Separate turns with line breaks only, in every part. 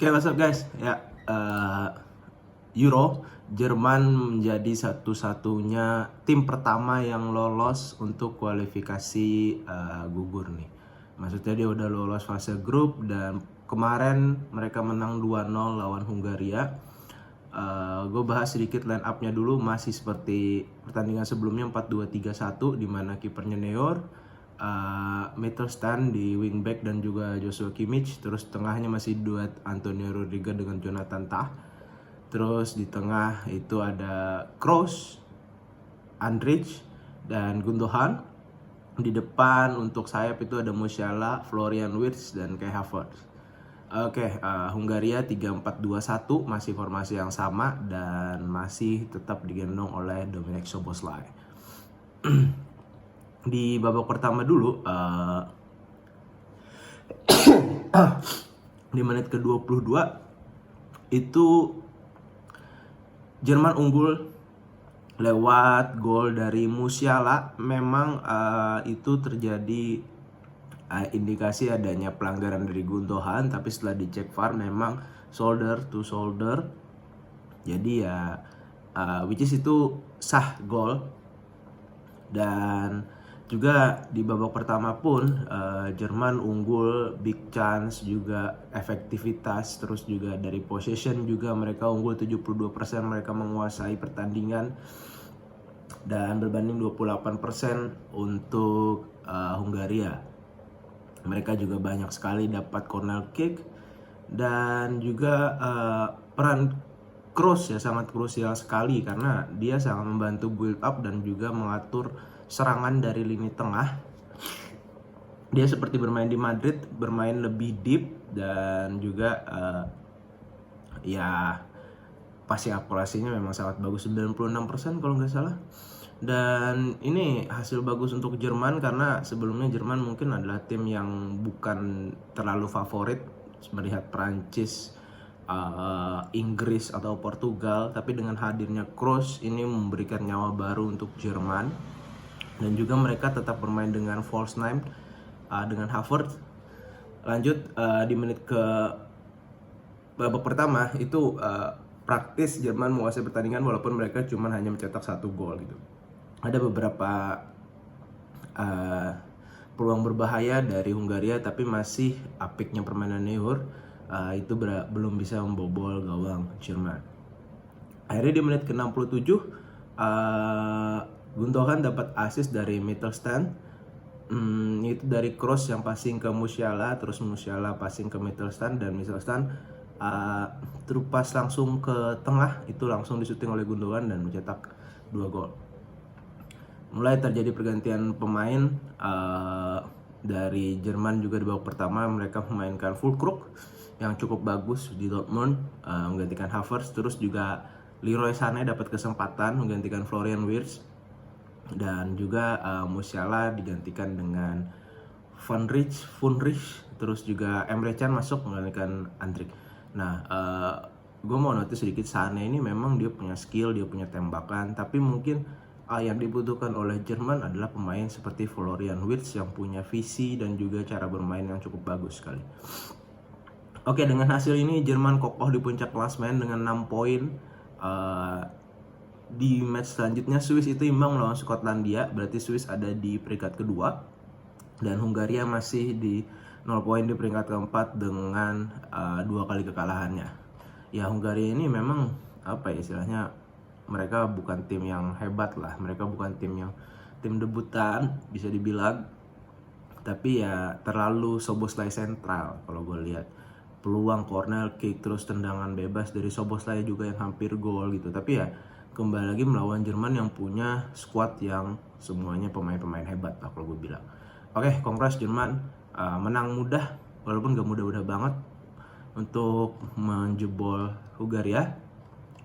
Oke, what's up guys? Ya, Euro, Jerman menjadi satu-satunya tim pertama yang lolos untuk kualifikasi gugur nih. Maksudnya dia udah lolos fase grup dan kemarin mereka menang 2-0 lawan Hungaria. Gue bahas sedikit line up-nya dulu, masih seperti pertandingan sebelumnya 4-2-3-1 di mana kipernya Neuer, Mittelstand di wingback dan juga Joshua Kimmich. Terus tengahnya masih duet Antonio Rudiger dengan Jonathan Tah. Terus di tengah itu ada Kroos, Andrich, dan Gundogan. Di depan untuk sayap itu ada Musiala, Florian Wirtz, dan Kai Havertz. Oke, Hungaria 3-4-2-1 masih formasi yang sama dan masih tetap digendong oleh Dominik Szoboszlai. Di babak pertama dulu, di menit ke-22 itu Jerman unggul lewat gol dari Musiala. Memang itu terjadi indikasi adanya pelanggaran dari Gundogan, tapi setelah dicek VAR memang shoulder to shoulder. Jadi ya which is itu sah gol. Dan juga di babak pertama pun Jerman unggul, big chance juga, efektivitas, terus juga dari possession juga mereka unggul 72%, mereka menguasai pertandingan. Dan berbanding 28% untuk Hungaria. Mereka juga banyak sekali dapat corner kick dan juga peran Kroos ya sangat krusial sekali karena dia sangat membantu build up dan juga mengatur serangan dari lini tengah. Dia seperti bermain di Madrid, bermain lebih deep dan juga ya passing akurasinya memang sangat bagus, 96% kalau nggak salah. Dan ini hasil bagus untuk Jerman karena sebelumnya Jerman mungkin adalah tim yang bukan terlalu favorit melihat Prancis, Inggris atau Portugal, tapi dengan hadirnya Kroos ini memberikan nyawa baru untuk Jerman. Dan juga mereka tetap bermain dengan false nine dengan Havertz. Lanjut di menit ke babak pertama itu praktis Jerman menguasai pertandingan walaupun mereka cuma hanya mencetak 1 gol gitu. Ada beberapa peluang berbahaya dari Hungaria, tapi masih apiknya permainan Neuer itu belum bisa membobol gawang Jerman. Akhirnya di menit ke-67 Gundogan dapat assist dari Mittelstand. Itu dari Kroos yang passing ke Musiala, terus Musiala passing ke Mittelstand, dan Mittelstand terupas langsung ke tengah, itu langsung disuting oleh Gundogan dan mencetak 2 gol. Mulai terjadi pergantian pemain dari Jerman juga di babak pertama. Mereka memainkan Füllkrug yang cukup bagus di Dortmund menggantikan Havertz. Terus juga Leroy Sané dapat kesempatan menggantikan Florian Wirtz. Dan juga Musiala digantikan dengan Funrich. Terus juga Emre Can masuk menggantikan Andrich. Nah, gue mau notice sedikit, Sané ini memang dia punya skill, dia punya tembakan, tapi mungkin yang dibutuhkan oleh Jerman adalah pemain seperti Florian Wirtz yang punya visi dan juga cara bermain yang cukup bagus sekali. Oke, dengan hasil ini Jerman kokoh di puncak klasemen dengan 6 poin. Di match selanjutnya Swiss itu imbang melawan Skotlandia, berarti Swiss ada di peringkat kedua dan Hungaria masih di 0 poin di peringkat keempat dengan 2 kali kekalahannya. Ya, Hungaria ini memang apa ya istilahnya, mereka bukan tim yang hebat lah, mereka bukan tim debutan bisa dibilang, tapi ya terlalu Szoboszlai sentral kalau gue lihat. Peluang corner kick terus tendangan bebas dari Szoboszlai juga yang hampir gol gitu. Tapi ya kembali lagi melawan Jerman yang punya squad yang semuanya pemain-pemain hebat lah kalau gue bilang. Oke, congrats Jerman, menang mudah walaupun gak mudah-mudah banget untuk menjebol Hungaria.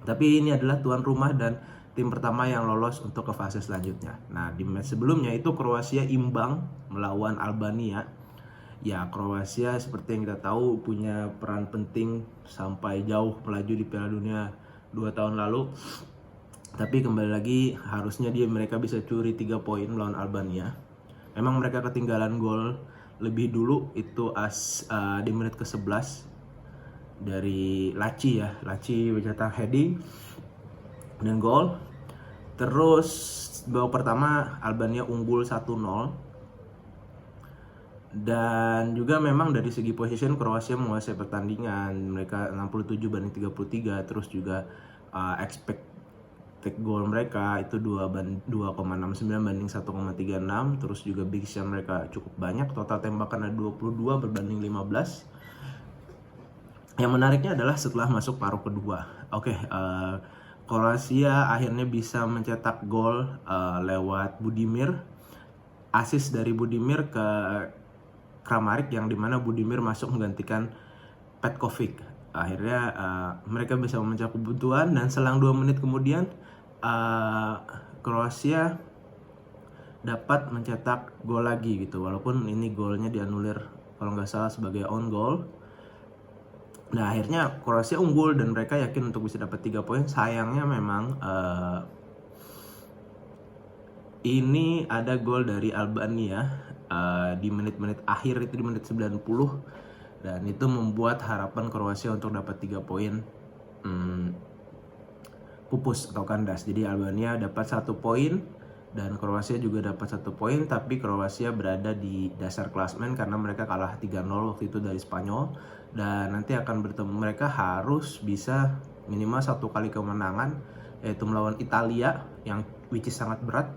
Tapi ini adalah tuan rumah dan tim pertama yang lolos untuk ke fase selanjutnya. Nah, di match sebelumnya itu Kroasia imbang melawan Albania. Ya, Kroasia seperti yang kita tahu punya peran penting sampai jauh melaju di Piala Dunia 2 tahun lalu. Tapi kembali lagi harusnya mereka bisa curi 3 poin melawan Albania. Memang mereka ketinggalan gol lebih dulu itu di menit ke-11 dari Laci ya. Laci mencetak heading dan gol. Terus babak pertama Albania unggul 1-0. Dan juga memang dari segi position Kroasia menguasai pertandingan. Mereka 67-33, terus juga expected goal mereka itu 2,69 banding 1,36. Terus juga big shot mereka cukup banyak, total tembakan ada 22 berbanding 15. Yang menariknya adalah setelah masuk paruh kedua, Kroasia akhirnya bisa mencetak gol lewat Budimir, assist dari Budimir ke Kramaric, yang dimana Budimir masuk menggantikan Petkovic. Akhirnya mereka bisa memecah kebutuhan, dan selang 2 menit kemudian Kroasia dapat mencetak gol lagi gitu, walaupun ini golnya dianulir kalau nggak salah sebagai own goal. Nah akhirnya Kroasia unggul dan mereka yakin untuk bisa dapat 3 poin. Sayangnya memang ini ada gol dari Albania di menit-menit akhir, itu di menit 90, dan itu membuat harapan Kroasia untuk dapat 3 poin pupus atau kandas. Jadi Albania dapat 1 poin dan Kroasia juga dapat 1 poin, tapi Kroasia berada di dasar klasemen karena mereka kalah 3-0 waktu itu dari Spanyol, dan nanti akan bertemu, mereka harus bisa minimal 1 kali kemenangan, yaitu melawan Italia yang which is sangat berat,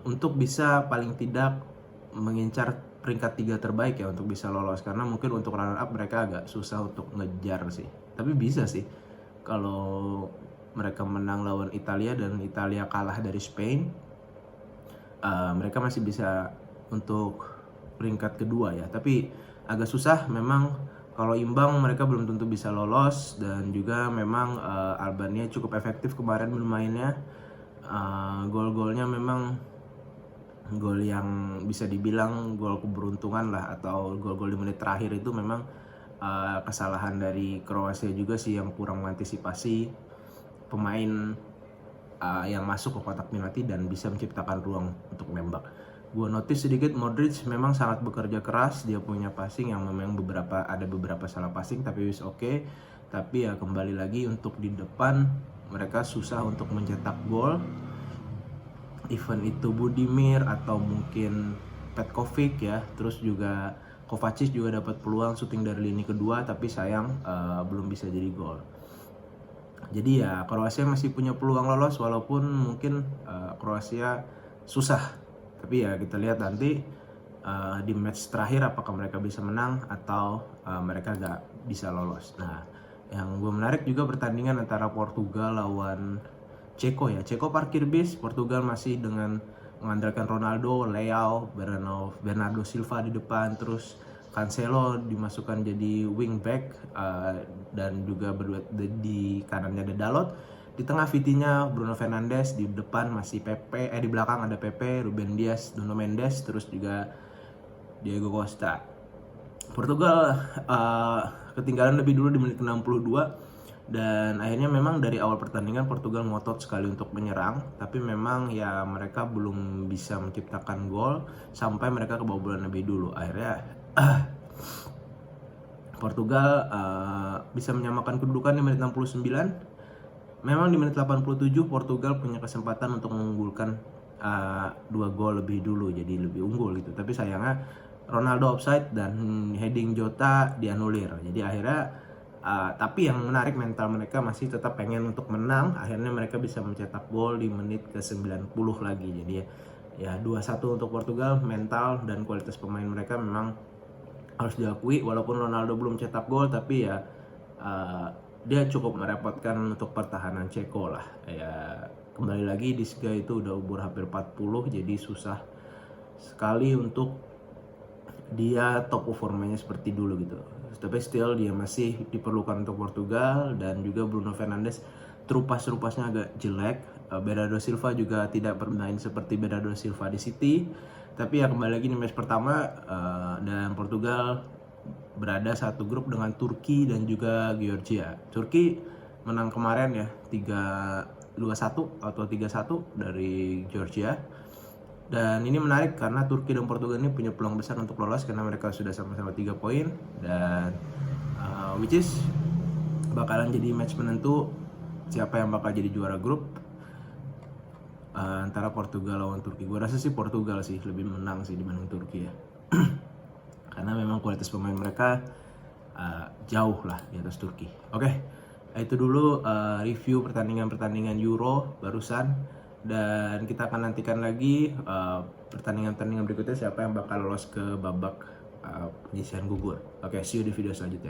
untuk bisa paling tidak mengincar peringkat 3 terbaik ya, untuk bisa lolos. Karena mungkin untuk runner up mereka agak susah untuk ngejar sih, tapi bisa sih kalau mereka menang lawan Italia dan Italia kalah dari Spain, mereka masih bisa untuk peringkat kedua ya. Tapi agak susah memang, kalau imbang mereka belum tentu bisa lolos. Dan juga memang Albania cukup efektif kemarin bermainnya. Gol-golnya memang gol yang bisa dibilang gol keberuntungan lah, atau gol-gol di menit terakhir itu memang kesalahan dari Kroasia juga sih, yang kurang mengantisipasi pemain yang masuk ke kotak penalti dan bisa menciptakan ruang untuk menembak. Gue notice sedikit Modric memang sangat bekerja keras, dia punya passing yang memang ada beberapa salah passing tapi wis oke. Tapi ya kembali lagi untuk di depan mereka susah untuk mencetak gol. Even itu Budimir atau mungkin Petkovic ya, terus juga Kovacic juga dapat peluang syuting dari lini kedua, tapi sayang belum bisa jadi gol. Jadi ya Kroasia masih punya peluang lolos, walaupun mungkin Kroasia susah. Tapi ya kita lihat nanti di match terakhir apakah mereka bisa menang atau mereka gak bisa lolos. Nah yang gue menarik juga pertandingan antara Portugal lawan Ceko ya. Ceko parkir bis, Portugal masih dengan mengandalkan Ronaldo, Leao, Bernardo Silva di depan, terus Cancelo dimasukkan jadi wingback, dan juga di kanannya ada Dalot, di tengah Vitinha, Bruno Fernandes, di depan masih Pepe, di belakang ada Pepe, Ruben Dias, Nuno Mendes, terus juga Diego Costa. Portugal ketinggalan lebih dulu di menit 62, dan akhirnya memang dari awal pertandingan Portugal ngotot sekali untuk menyerang, tapi memang ya mereka belum bisa menciptakan gol sampai mereka kebobolan lebih dulu. Akhirnya Portugal bisa menyamakan kedudukan di menit 69. Memang di menit 87 Portugal punya kesempatan untuk mengunggulkan 2 gol lebih dulu, jadi lebih unggul gitu. Tapi sayangnya Ronaldo offside dan heading Jota dianulir. Jadi akhirnya tapi yang menarik, mental mereka masih tetap pengen untuk menang. Akhirnya mereka bisa mencetak gol di menit ke-90 lagi. Jadi ya 2-1 untuk Portugal. Mental dan kualitas pemain mereka memang harus diakui, walaupun Ronaldo belum cetak gol, tapi ya dia cukup merepotkan untuk pertahanan Ceko lah. Ya kembali lagi di Liga itu udah umur hampir 40, jadi susah sekali untuk dia top performanya seperti dulu gitu. Tapi still dia masih diperlukan untuk Portugal. Dan juga Bruno Fernandes terupas-terupasnya agak jelek. Bernardo Silva juga tidak bermain seperti Bernardo Silva di City. Tapi ya kembali lagi di match pertama, dan Portugal berada satu grup dengan Turki dan juga Georgia. Turki menang kemarin ya 3-2-1 atau 3-1 dari Georgia. Dan ini menarik karena Turki dan Portugal ini punya peluang besar untuk lolos karena mereka sudah sama-sama 3 poin. Dan which is bakalan jadi match penentu siapa yang bakal jadi juara grup antara Portugal lawan Turki. Gue rasa sih Portugal sih lebih menang sih dibanding Turki ya. Karena memang kualitas pemain mereka jauh lah di atas Turki. Oke, itu dulu review pertandingan-pertandingan Euro barusan, dan kita akan nantikan lagi pertandingan-pertandingan berikutnya siapa yang bakal lolos ke babak penyisihan gugur. Oke, see you di video selanjutnya.